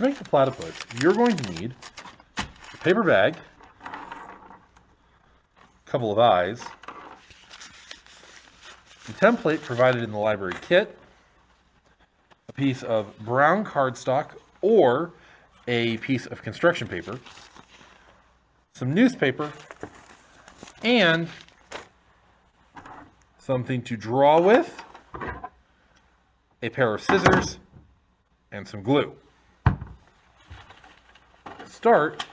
to make the platypus, you're going to need a paper bag, a couple of eyes, the template provided in the library kit, a piece of brown cardstock or a piece of construction paper, some newspaper, and something to draw with, a pair of scissors, and some glue. Start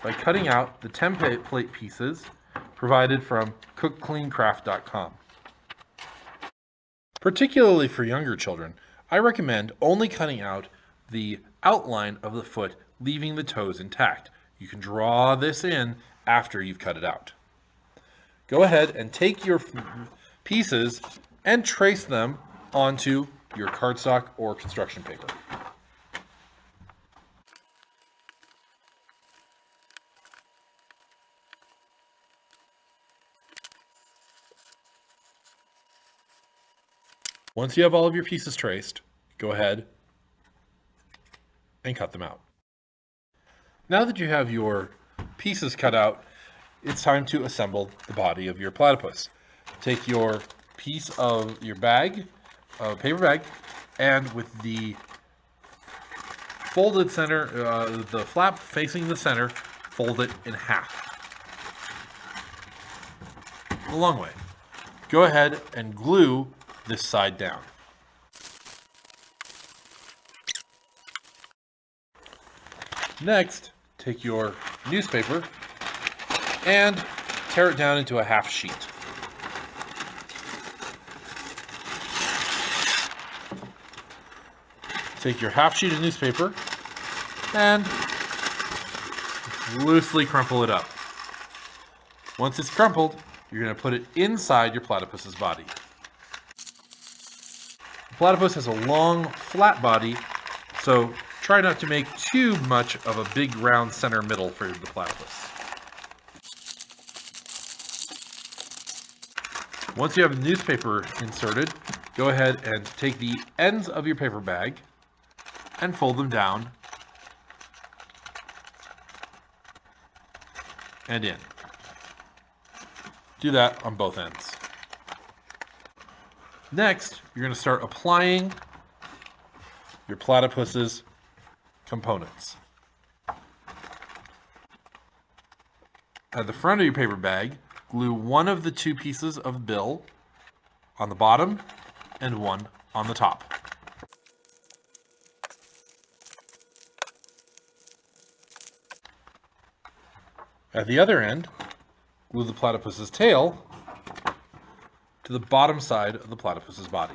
by cutting out the template pieces provided from cookcleancraft.com. Particularly for younger children, I recommend only cutting out the outline of the foot, leaving the toes intact. You can draw this in after you've cut it out. Go ahead and take your pieces and trace them onto your cardstock or construction paper. Once you have all of your pieces traced, go ahead and cut them out. Now that you have your pieces cut out, it's time to assemble the body of your platypus. Take your piece of your bag, paper bag, and with the folded center, the flap facing the center, fold it in half. The long way. Go ahead and glue this side down. Next, take your newspaper and tear it down into a half sheet. Take your half sheet of newspaper and loosely crumple it up. Once it's crumpled, you're going to put it inside your platypus's body. The platypus has a long, flat body, so try not to make too much of a big round center middle for the platypus. Once you have the newspaper inserted, go ahead and take the ends of your paper bag and fold them down and in. Do that on both ends. Next, you're going to start applying your platypus's components. At the front of your paper bag, glue one of the two pieces of bill on the bottom and one on the top. At the other end, glue the platypus's tail to the bottom side of the platypus's body.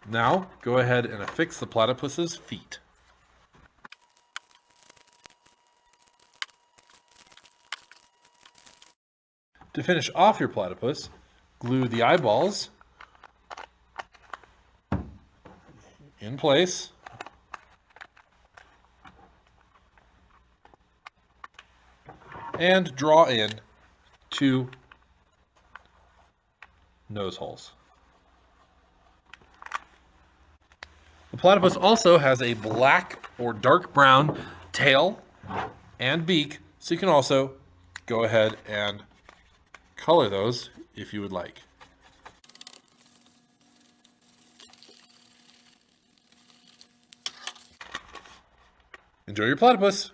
Now, go ahead and affix the platypus's feet. To finish off your platypus, glue the eyeballs in place and draw in 2 nose holes. The platypus also has a black or dark brown tail and beak, so you can also go ahead and color those if you would like. Enjoy your platypus!